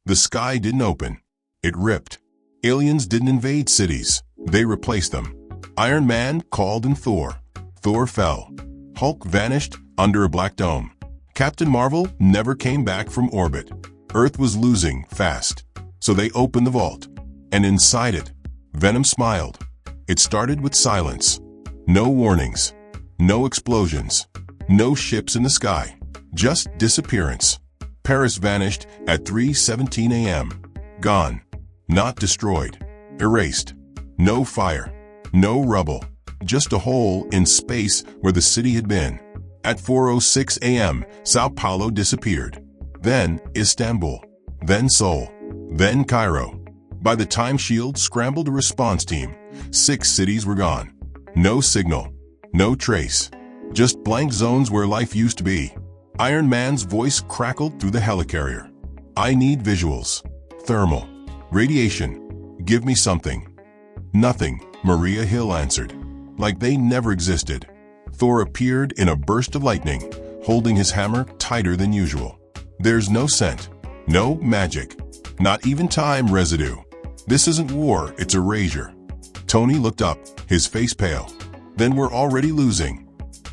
The sky didn't open. It ripped. Aliens didn't invade cities. They replaced them. Iron Man called in Thor. Thor fell. Hulk vanished under a black dome. Captain Marvel never came back from orbit. Earth was losing fast. So they opened the vault. And inside it, Venom smiled. It started with silence. No warnings. No explosions. No ships in the sky. Just disappearance. Paris vanished at 3:17 a.m. Gone. Not destroyed. Erased. No fire. No rubble. Just a hole in space where the city had been. At 4:06 a.m., Sao Paulo disappeared. Then Istanbul. Then Seoul. Then Cairo. By the time S.H.I.E.L.D. scrambled a response team, 6 cities were gone. No signal. No trace. Just blank zones where life used to be. Iron Man's voice crackled through the helicarrier. I need visuals. Thermal. Radiation. Give me something. Nothing, Maria Hill answered. Like they never existed. Thor appeared in a burst of lightning, holding his hammer tighter than usual. There's no scent. No magic. Not even time residue. This isn't war, it's erasure. Tony looked up, his face pale. Then we're already losing.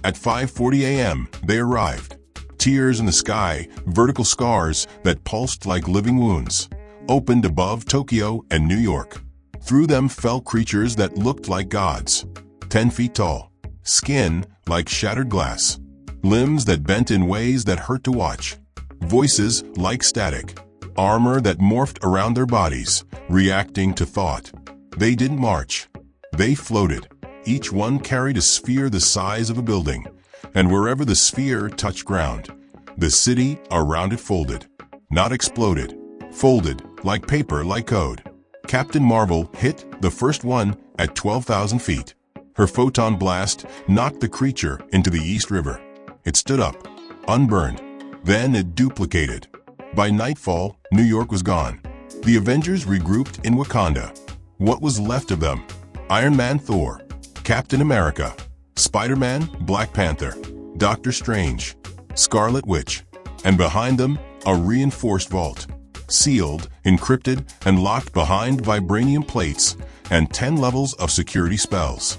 At 5:40 a.m., they arrived. Tears in the sky, vertical scars that pulsed like living wounds, opened above Tokyo and New York. Through them fell creatures that looked like gods, 10 feet tall, skin like shattered glass, limbs that bent in ways that hurt to watch, voices like static, armor that morphed around their bodies, reacting to thought. They didn't march. They floated. Each one carried a sphere the size of a building, and wherever the sphere touched ground, the city around it folded. Not exploded. Folded, like paper, like code. Captain Marvel hit the first one at 12,000 feet. Her photon blast knocked the creature into the East River. It stood up, unburned. Then it duplicated. By nightfall, New York was gone. The Avengers regrouped in Wakanda. What was left of them? Iron Man, Thor, Captain America, Spider-Man, Black Panther, Doctor Strange, Scarlet Witch, and behind them, a reinforced vault, sealed, encrypted, and locked behind vibranium plates and 10 levels of security spells.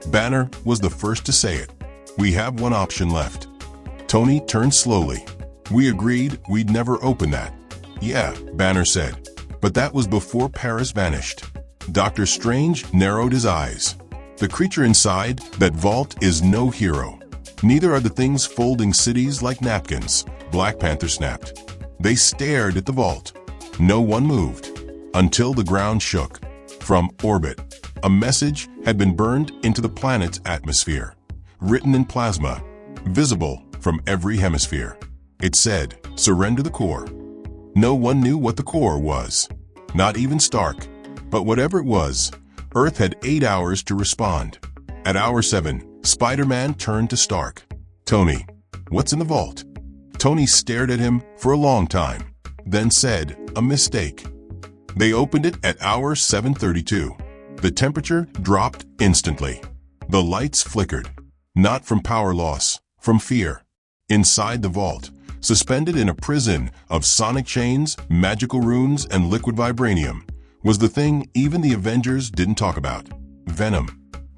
Banner was the first to say it. We have one option left. Tony turned slowly. We agreed we'd never open that. Yeah, Banner said. But that was before Paris vanished. Doctor Strange narrowed his eyes. The creature inside that vault is no hero. Neither are the things folding cities like napkins, Black Panther snapped. They stared at the vault. No one moved. Until the ground shook. From orbit, a message had been burned into the planet's atmosphere. Written in plasma, visible from every hemisphere. It said, surrender the core. No one knew what the core was. Not even Stark. But whatever it was, Earth had 8 hours to respond. At hour 7, Spider-Man turned to Stark. Tony, what's in the vault? Tony stared at him for a long time, then said, a mistake. They opened it at hour 7:32. The temperature dropped instantly. The lights flickered. Not from power loss, from fear. Inside the vault, suspended in a prison of sonic chains, magical runes, and liquid vibranium, was the thing even the Avengers didn't talk about. Venom.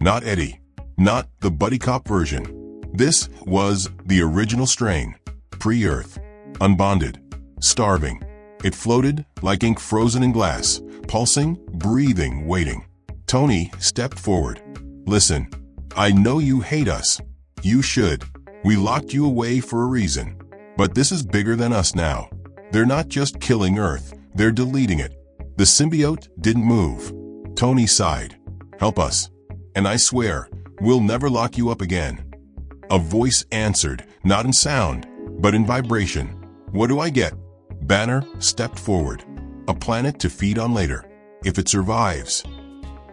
Not Eddie. Not the buddy cop version. This was the original strain. Pre-Earth. Unbonded. Starving. It floated like ink frozen in glass, pulsing, breathing, waiting. Tony stepped forward. Listen, I know you hate us. You should. We locked you away for a reason. But this is bigger than us now. They're not just killing Earth, they're deleting it. The symbiote didn't move. Tony sighed. Help us. And I swear, we'll never lock you up again. A voice answered, not in sound, but in vibration. What do I get? Banner stepped forward. A planet to feed on later, if it survives.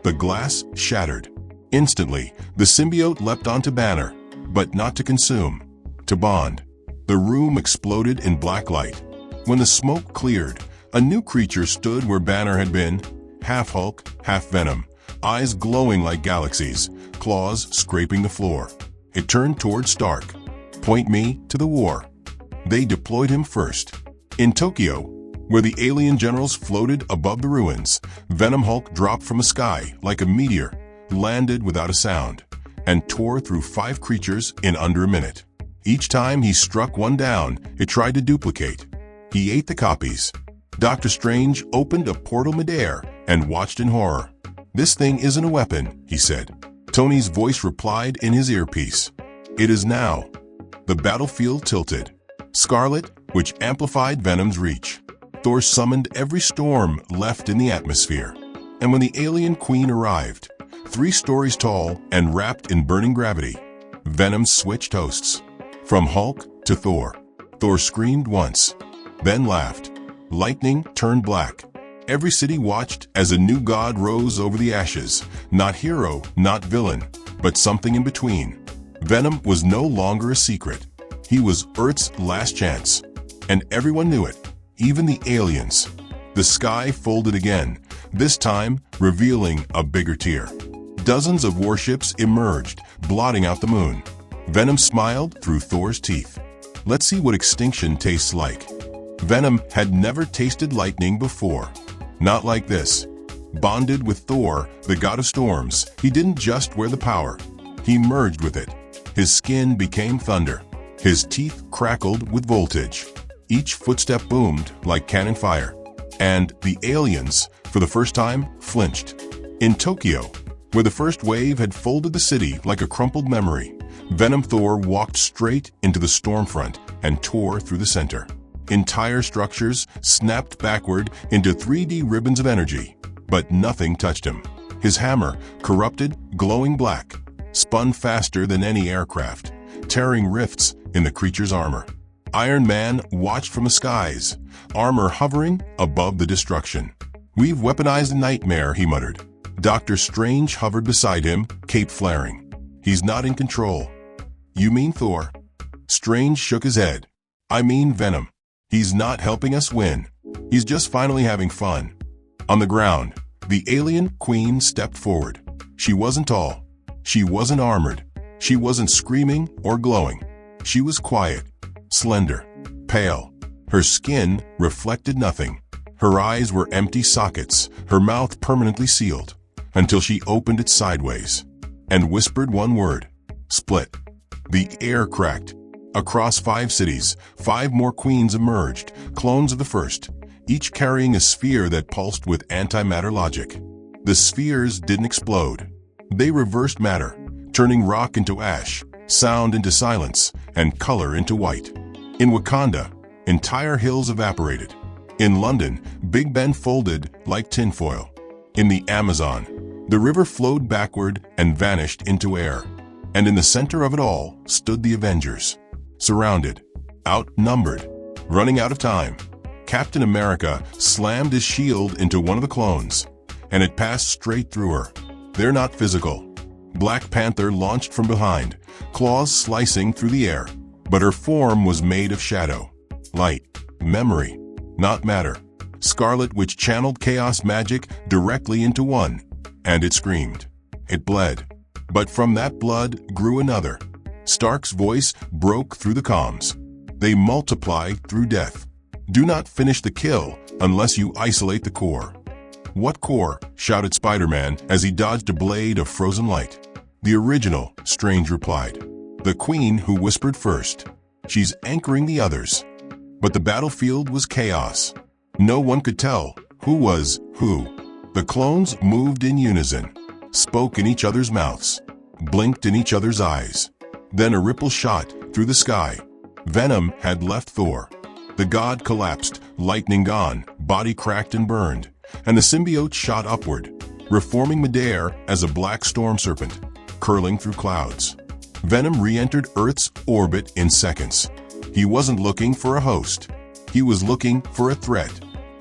The glass shattered. Instantly, the symbiote leapt onto Banner, but not to consume, to bond. The room exploded in black light. When the smoke cleared, a new creature stood where Banner had been, half Hulk, half Venom, eyes glowing like galaxies, claws scraping the floor. It turned toward Stark. Point me to the war. They deployed him first. In Tokyo, Where the alien generals floated above the ruins, Venom Hulk dropped from the sky like a meteor, landed without a sound, and tore through 5 creatures in under a minute. Each time he struck one down, it tried to duplicate. He ate the copies. Doctor Strange opened a portal midair and watched in horror. "This thing isn't a weapon," he said. Tony's voice replied in his earpiece. "It is now." The battlefield tilted. Scarlet, which amplified Venom's reach. Thor summoned every storm left in the atmosphere. And when the alien queen arrived, 3 stories tall and wrapped in burning gravity, Venom switched hosts. From Hulk to Thor. Thor screamed once, then laughed. Lightning turned black. Every city watched as a new god rose over the ashes. Not hero, not villain, but something in between. Venom was no longer a secret. He was Earth's last chance. And everyone knew it, even the aliens. The sky folded again, this time revealing a bigger tear. Dozens of warships emerged, blotting out the moon. Venom smiled through Thor's teeth. "Let's see what extinction tastes like." Venom had never tasted lightning before. Not like this. Bonded with Thor, the god of storms, he didn't just wear the power. He merged with it. His skin became thunder. His teeth crackled with voltage. Each footstep boomed like cannon fire. And the aliens, for the first time, flinched. In Tokyo, where the first wave had folded the city like a crumpled memory, Venom Thor walked straight into the storm front and tore through the center. Entire structures snapped backward into 3D ribbons of energy, but nothing touched him. His hammer, corrupted, glowing black, spun faster than any aircraft, tearing rifts in the creature's armor. Iron Man watched from the skies, armor hovering above the destruction. "We've weaponized a nightmare," he muttered. Doctor Strange hovered beside him, cape flaring. "He's not in control." "You mean Thor?" Strange shook his head. "I mean Venom. He's not helping us win. He's just finally having fun." On the ground, the alien queen stepped forward. She wasn't tall. She wasn't armored. She wasn't screaming or glowing. She was quiet, slender, pale. Her skin reflected nothing. Her eyes were empty sockets, her mouth permanently sealed, until she opened it sideways and whispered one word: "Split." The air cracked. Across 5 cities, 5 more queens emerged, clones of the first, each carrying a sphere that pulsed with antimatter logic. The spheres didn't explode. They reversed matter, turning rock into ash, sound into silence, and color into white. In Wakanda, entire hills evaporated. In London, Big Ben folded like tinfoil. In the Amazon, the river flowed backward and vanished into air. And in the center of it all stood the Avengers. Surrounded, outnumbered, running out of time. Captain America slammed his shield into one of the clones, and it passed straight through her. "They're not physical." Black Panther launched from behind, claws slicing through the air, but her form was made of shadow, light, memory, not matter. Scarlet Witch channeled chaos magic directly into one, and it screamed. It bled. But from that blood grew another. Stark's voice broke through the comms. "They multiply through death. Do not finish the kill unless you isolate the core." "What core?" shouted Spider-Man as he dodged a blade of frozen light. "The original," Strange replied. "The queen who whispered first. She's anchoring the others." But the battlefield was chaos. No one could tell who was who. The clones moved in unison, spoke in each other's mouths, blinked in each other's eyes. Then a ripple shot through the sky. Venom had left Thor. The god collapsed, lightning gone, body cracked and burned, and the symbiote shot upward, reforming midair as a black storm serpent, curling through clouds. Venom re-entered Earth's orbit in seconds. He wasn't looking for a host. He was looking for a threat,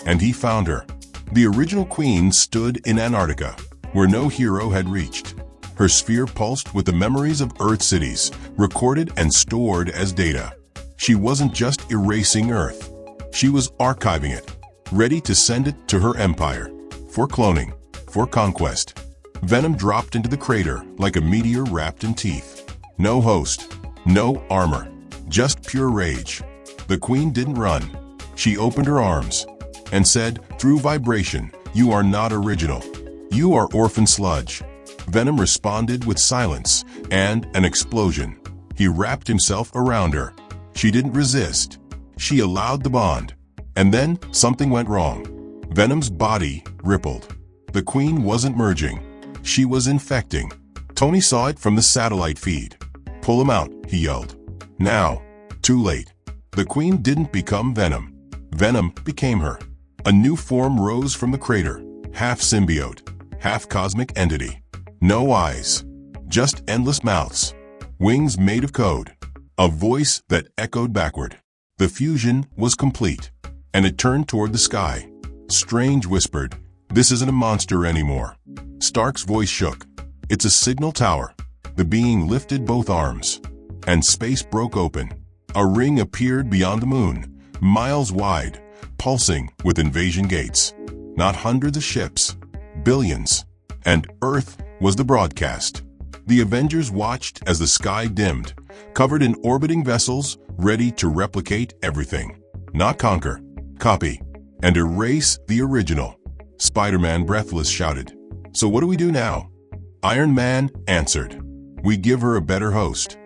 and he found her. The original queen stood in Antarctica, where no hero had reached. Her sphere pulsed with the memories of Earth cities, recorded and stored as data. She wasn't just erasing Earth. She was archiving it, ready to send it to her empire, for cloning, for conquest. Venom dropped into the crater like a meteor wrapped in teeth. No host, no armor, just pure rage. The queen didn't run. She opened her arms. and said, "Through vibration, you are not original. You are orphan sludge." Venom responded with silence and an explosion. He wrapped himself around her. She didn't resist. She allowed the bond. And then something went wrong. Venom's body rippled. The Queen wasn't merging. She was infecting. Tony saw it from the satellite feed. "Pull him out," he yelled. Now, too late. The Queen didn't become Venom. Venom became her. A new form rose from the crater, half symbiote, half cosmic entity. No eyes, just endless mouths, wings made of code, a voice that echoed backward. The fusion was complete, and it turned toward the sky. Strange whispered, "This isn't a monster anymore." Stark's voice shook. "It's a signal tower." The being lifted both arms, and space broke open. A ring appeared beyond the moon, miles wide, pulsing with invasion gates. Not hundreds of ships, billions. And Earth was the broadcast. The Avengers watched as the sky dimmed, covered in orbiting vessels ready to replicate everything. Not conquer, copy, and erase the original. Spider-Man, breathless, shouted, "So what do we do now?" Iron Man answered, "We give her a better host."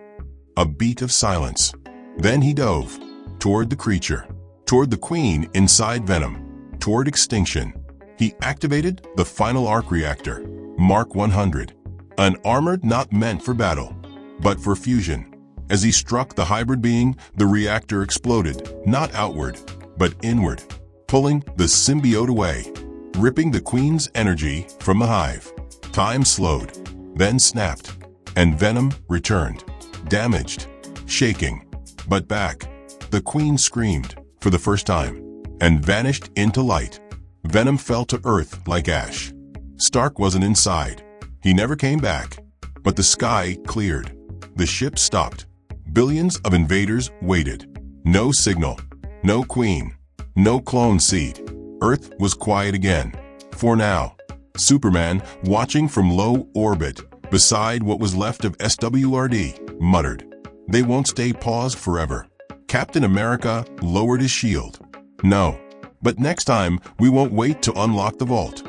A beat of silence. Then he dove toward the creature, toward the Queen inside Venom, toward extinction. He activated the final arc reactor, Mark 100, an armor not meant for battle, but for fusion. As he struck the hybrid being, the reactor exploded, not outward, but inward, pulling the symbiote away, ripping the Queen's energy from the hive. Time slowed, then snapped, and Venom returned, damaged, shaking, but back. The Queen screamed, for the first time, and vanished into light. Venom fell to earth like ash. Stark wasn't inside. He never came back. But the sky cleared. The ship stopped. Billions of invaders waited. No signal. No Queen. No clone seed. Earth was quiet again. For now. Superman, watching from low orbit, beside what was left of SWRD, muttered, "They won't stay paused forever." Captain America lowered his shield. "No. But next time, we won't wait to unlock the vault."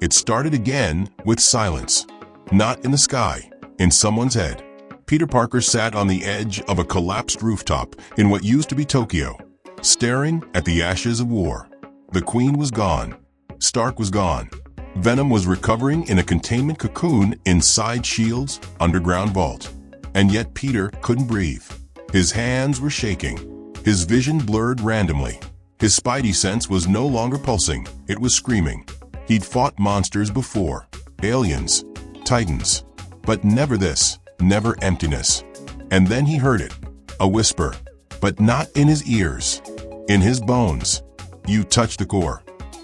It started again with silence. Not in the sky, in someone's head. Peter Parker sat on the edge of a collapsed rooftop in what used to be Tokyo, staring at the ashes of war. The Queen was gone. Stark was gone. Venom was recovering in a containment cocoon inside S.H.I.E.L.'s underground vault. And yet Peter couldn't breathe. His hands were shaking. His vision blurred randomly. His spidey sense was no longer pulsing. It was screaming. He'd fought monsters before. Aliens. Titans. But never this. Never emptiness. And then he heard it. A whisper. But not in his ears. In his bones. "You touched the core."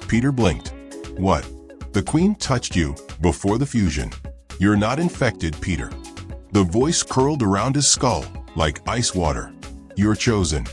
Peter blinked. "What?" "The Queen touched you before the fusion. You're not infected, Peter." The voice curled around his skull like ice water. "You're chosen."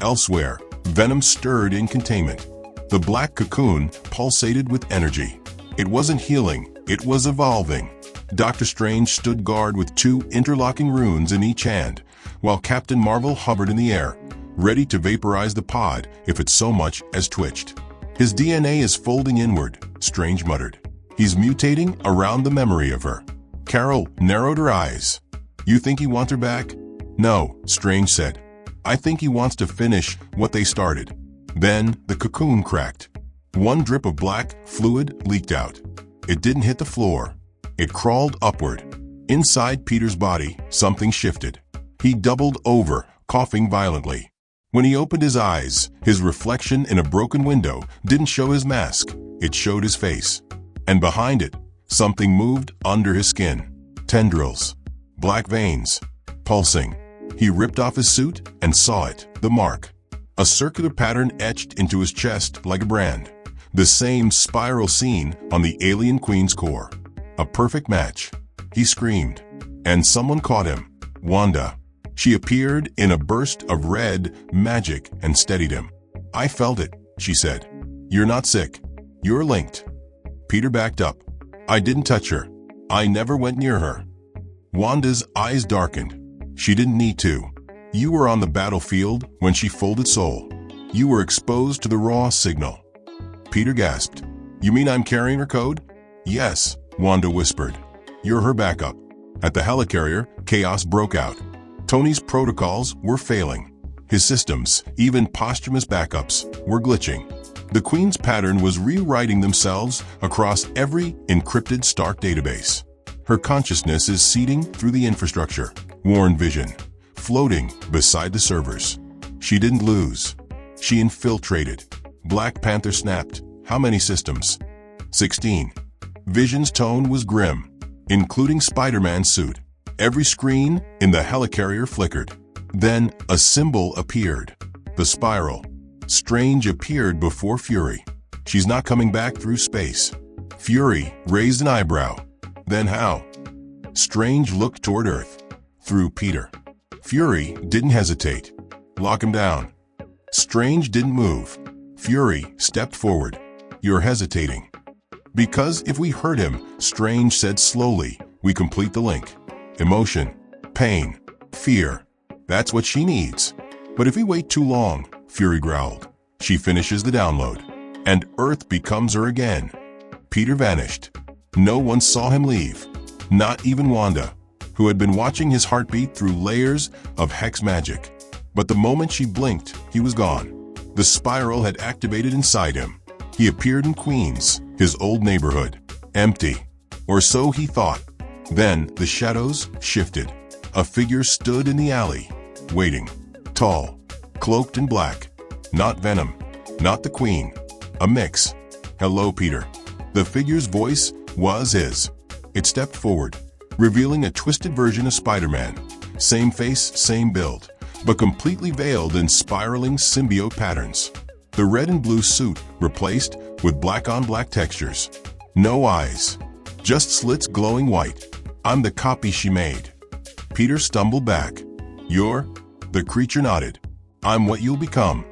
Elsewhere, Venom stirred in containment. The black cocoon pulsated with energy. It wasn't healing, it was evolving. Doctor Strange stood guard with 2 interlocking runes in each hand, while Captain Marvel hovered in the air, ready to vaporize the pod if it so much as twitched. "His DNA is folding inward," Strange muttered. "He's mutating around the memory of her." Carol narrowed her eyes. "You think he wants her back?" "No," Strange said. "I think he wants to finish what they started." Then the cocoon cracked. One drip of black fluid leaked out. It didn't hit the floor. It crawled upward. Inside Peter's body, something shifted. He doubled over, coughing violently. When he opened his eyes, his reflection in a broken window didn't show his mask. It showed his face. And behind it, something moved under his skin. Tendrils. Black veins. Pulsing. He ripped off his suit and saw it, the mark. A circular pattern etched into his chest like a brand. The same spiral scene on the alien Queen's core. A perfect match. He screamed. And someone caught him. Wanda. She appeared in a burst of red magic and steadied him. "I felt it," she said. "You're not sick. You're linked." Peter backed up. "I didn't touch her. I never went near her." Wanda's eyes darkened. "She didn't need to. You were on the battlefield when she folded soul. You were exposed to the raw signal." Peter gasped. You mean I'm carrying her code? Yes, Wanda whispered. You're her backup. At the helicarrier, chaos broke out. Tony's protocols were failing. His systems, even posthumous backups, were glitching. The Queen's pattern was rewriting themselves across every encrypted Stark database. Her consciousness is seeding through the infrastructure, Warren Vision, floating beside the servers. She didn't lose. She infiltrated. Black Panther snapped. How many systems? 16. Vision's tone was grim, including Spider-Man's suit. Every screen in the helicarrier flickered. Then a symbol appeared. The spiral. Strange appeared before Fury. She's not coming back through space. Fury raised an eyebrow. Then how? Strange looked toward Earth. Through Peter. Fury didn't hesitate. Lock him down. Strange didn't move. Fury stepped forward. You're hesitating. Because if we hurt him, Strange said slowly, we complete the link. Emotion, pain, fear. That's what she needs. But if we wait too long, Fury growled, she finishes the download, and Earth becomes her again. Peter vanished. No one saw him leave. Not even Wanda, who had been watching his heartbeat through layers of hex magic. But the moment she blinked, he was gone. The spiral had activated inside him. He appeared in Queens, his old neighborhood, empty. Or so he thought. Then the shadows shifted. A figure stood in the alley, waiting. Tall, cloaked in black. Not Venom, not the Queen. A mix. Hello, Peter. The figure's voice was his. It stepped forward, revealing a twisted version of Spider-Man. Same face, same build, but completely veiled in spiraling symbiote patterns. The red and blue suit replaced with black-on-black textures. No eyes, just slits glowing white. I'm the copy she made. Peter stumbled back. You're? The creature nodded. I'm what you'll become.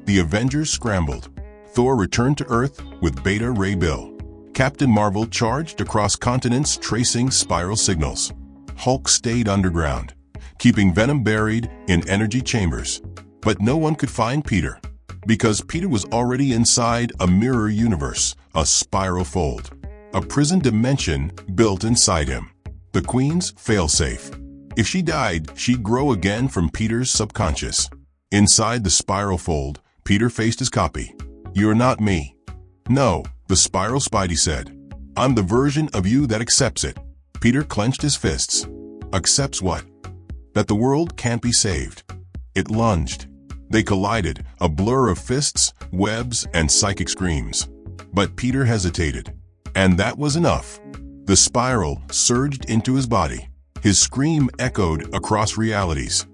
The Avengers scrambled. Thor returned to Earth with Beta Ray Bill. Captain Marvel charged across continents tracing spiral signals. Hulk stayed underground, keeping Venom buried in energy chambers. But no one could find Peter, because Peter was already inside a mirror universe, a spiral fold, a prison dimension built inside him. The Queen's failsafe. If she died, she'd grow again from Peter's subconscious. Inside the spiral fold, Peter faced his copy. You're not me. No, the spiral Spidey said. I'm the version of you that accepts it. Peter clenched his fists. Accepts what? That the world can't be saved. It lunged. They collided, a blur of fists, webs, and psychic screams. But Peter hesitated. And that was enough. The spiral surged into his body. His scream echoed across realities.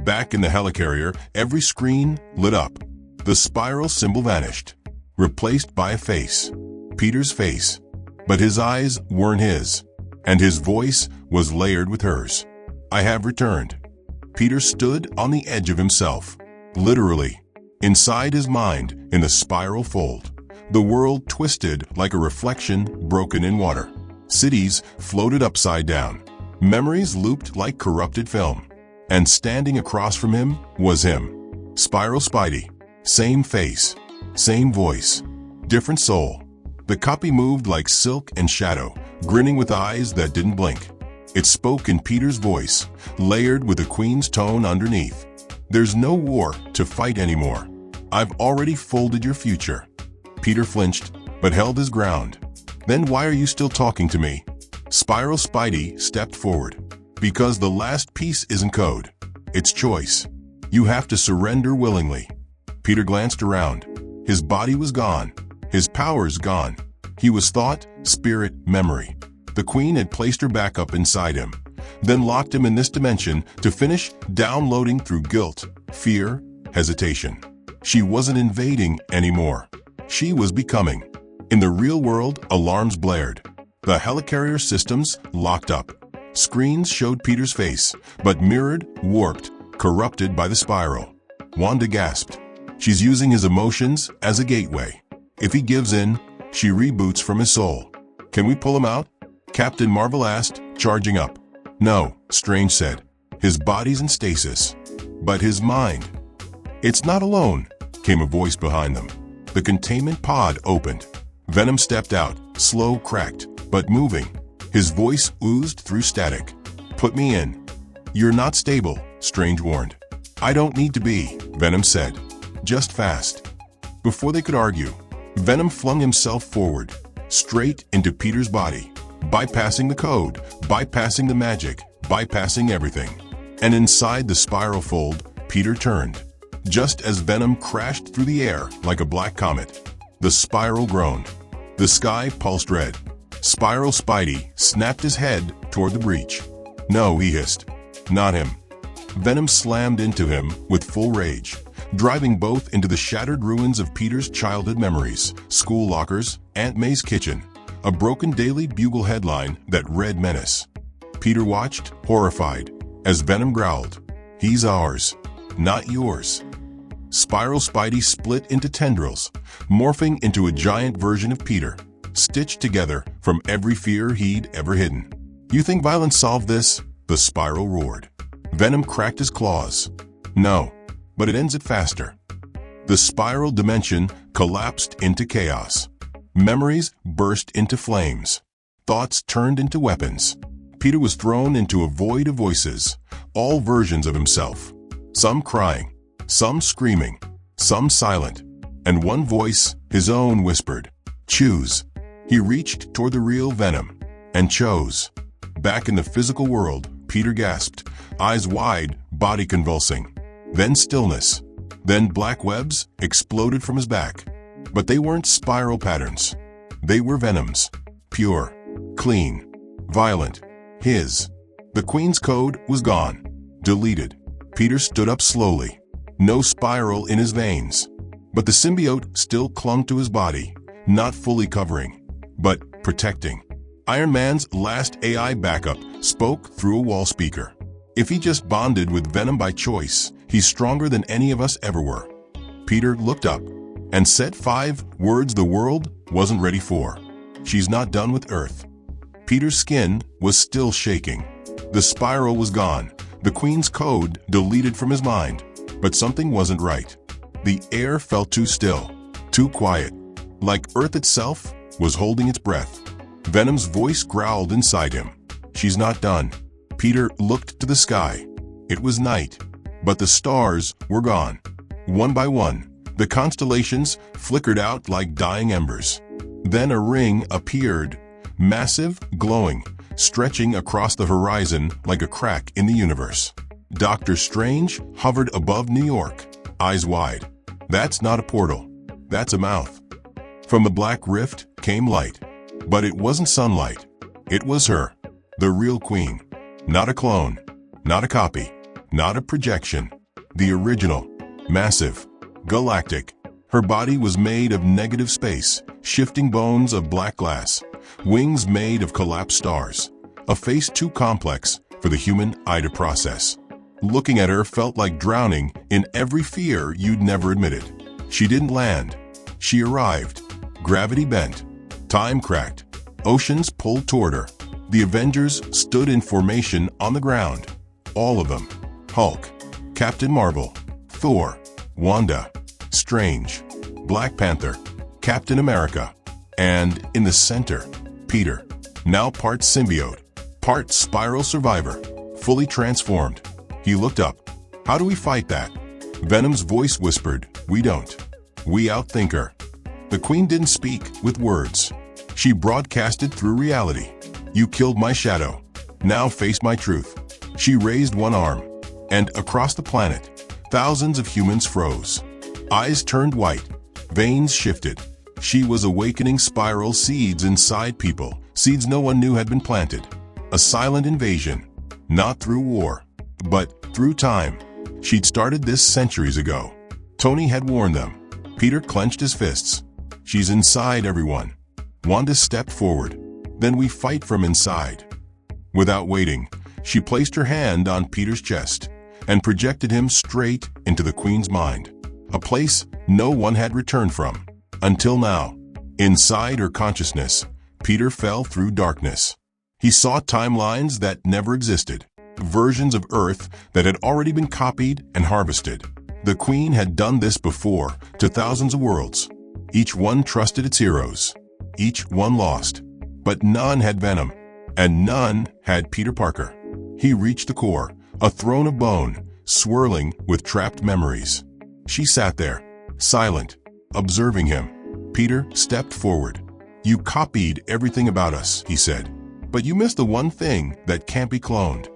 Back in the helicarrier, every screen lit up. The spiral symbol vanished, replaced by a face. Peter's face. But his eyes weren't his, and his voice was layered with hers. I have returned. Peter stood on the edge of himself. Literally, inside his mind, in the spiral fold. The world twisted like a reflection broken in water. Cities floated upside down. Memories looped like corrupted film. And standing across from him was him. Spiral Spidey. Same face. Same voice. Different soul. The copy moved like silk and shadow, grinning with eyes that didn't blink. It spoke in Peter's voice, layered with the Queen's tone underneath. There's no war to fight anymore. I've already folded your future. Peter flinched, but held his ground. Then why are you still talking to me? Spiral Spidey stepped forward. Because the last piece isn't code. It's choice. You have to surrender willingly. Peter glanced around. His body was gone. His powers gone. He was thought, spirit, memory. The Queen had placed her back up inside him, then locked him in this dimension to finish downloading through guilt, fear, hesitation. She wasn't invading anymore. She was becoming. In the real world, alarms blared. The helicarrier systems locked up. Screens showed Peter's face, but mirrored, warped, corrupted by the spiral. Wanda gasped. She's using his emotions as a gateway. If he gives in, she reboots from his soul. Can we pull him out? Captain Marvel asked, charging up. No, Strange said. His body's in stasis. But his mind. It's not alone, came a voice behind them. The containment pod opened. Venom stepped out, slow, cracked, but moving. His voice oozed through static. "Put me in." "You're not stable," Strange warned. "I don't need to be," Venom said. "Just fast." Before they could argue, Venom flung himself forward, straight into Peter's body, bypassing the code, bypassing the magic, bypassing everything. And inside the spiral fold, Peter turned. Just as Venom crashed through the air like a black comet, the spiral groaned. The sky pulsed red. Spiral Spidey snapped his head toward the breach. "No," he hissed. "Not him." Venom slammed into him with full rage, driving both into the shattered ruins of Peter's childhood memories, school lockers, Aunt May's kitchen, a broken Daily Bugle headline that read menace. Peter watched, horrified, as Venom growled, "He's ours, not yours." Spiral Spidey split into tendrils, morphing into a giant version of Peter, stitched together from every fear he'd ever hidden. "You think violence solved this?" the spiral roared. Venom cracked his claws. "No, but it ends it faster." The spiral dimension collapsed into chaos. Memories burst into flames. Thoughts turned into weapons. Peter was thrown into a void of voices, all versions of himself. Some crying, some screaming, some silent. And one voice, his own, whispered, "Choose." He reached toward the real Venom, and chose. Back in the physical world, Peter gasped, eyes wide, body convulsing. Then stillness. Then black webs exploded from his back. But they weren't spiral patterns. They were Venoms. Pure, clean, violent. His. The Queen's code was gone. Deleted. Peter stood up slowly. No spiral in his veins. But the symbiote still clung to his body, not fully covering, but protecting. Iron Man's last AI backup spoke through a wall speaker. "If he just bonded with Venom by choice, he's stronger than any of us ever were." Peter looked up and said 5 words the world wasn't ready for. "She's not done with Earth." Peter's skin was still shaking. The spiral was gone, the Queen's code deleted from his mind. But something wasn't right. The air felt too still, too quiet, like Earth itself was holding its breath. Venom's voice growled inside him. "She's not done." Peter looked to the sky. It was night, but the stars were gone. One by one, the constellations flickered out like dying embers. Then a ring appeared, massive, glowing, stretching across the horizon like a crack in the universe. Doctor Strange hovered above New York, eyes wide. "That's not a portal. That's a mouth." From the black rift came light. But it wasn't sunlight. It was her, the real Queen. Not a clone, not a copy, not a projection. The original, massive, galactic. Her body was made of negative space, shifting bones of black glass, wings made of collapsed stars, a face too complex for the human eye to process. Looking at her felt like drowning in every fear you'd never admitted. She didn't land. She arrived. Gravity bent. Time cracked. Oceans pulled toward her. The Avengers stood in formation on the ground. All of them. Hulk, Captain Marvel, Thor, Wanda, Strange, Black Panther, Captain America, and in the center, Peter, now part symbiote, part spiral survivor, fully transformed. He looked up. "How do we fight that?" Venom's voice whispered, "We don't. We outthink her." The Queen didn't speak with words. She broadcasted through reality. "You killed my shadow. Now face my truth." She raised one arm, and across the planet, thousands of humans froze. Eyes turned white. Veins shifted. She was awakening spiral seeds inside people, seeds no one knew had been planted. A silent invasion, not through war, but through time. She'd started this centuries ago. Tony had warned them. Peter clenched his fists. "She's inside everyone." Wanda stepped forward. "Then we fight from inside." Without waiting, she placed her hand on Peter's chest and projected him straight into the Queen's mind, a place no one had returned from, until now. Inside her consciousness, Peter fell through darkness. He saw timelines that never existed, versions of Earth that had already been copied and harvested. The Queen had done this before to thousands of worlds. Each one trusted its heroes. Each one lost. But none had Venom. And none had Peter Parker. He reached the core, a throne of bone, swirling with trapped memories. She sat there, silent, observing him. Peter stepped forward. "You copied everything about us," he said. "But you missed the one thing that can't be cloned."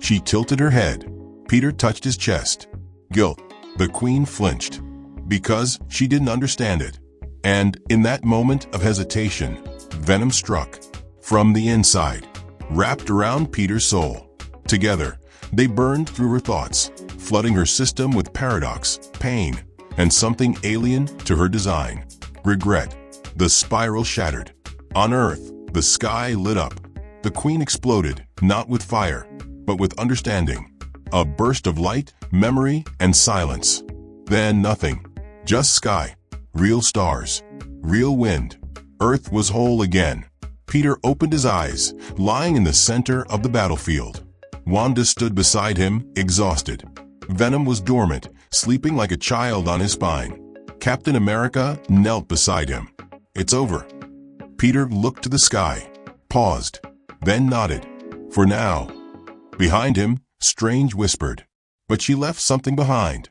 She tilted her head. Peter touched his chest. "Guilt." The Queen flinched. Because she didn't understand it. And in that moment of hesitation, Venom struck. From the inside, wrapped around Peter's soul. Together, they burned through her thoughts, flooding her system with paradox, pain, and something alien to her design. Regret. The spiral shattered. On Earth, the sky lit up. The Queen exploded, not with fire, but with understanding. A burst of light, memory, and silence. Then nothing. Just sky. Real stars. Real wind. Earth was whole again. Peter opened his eyes, lying in the center of the battlefield. Wanda stood beside him, exhausted. Venom was dormant, sleeping like a child on his spine. Captain America knelt beside him. "It's over." Peter looked to the sky, paused, then nodded. "For now." Behind him, Strange whispered, "But she left something behind."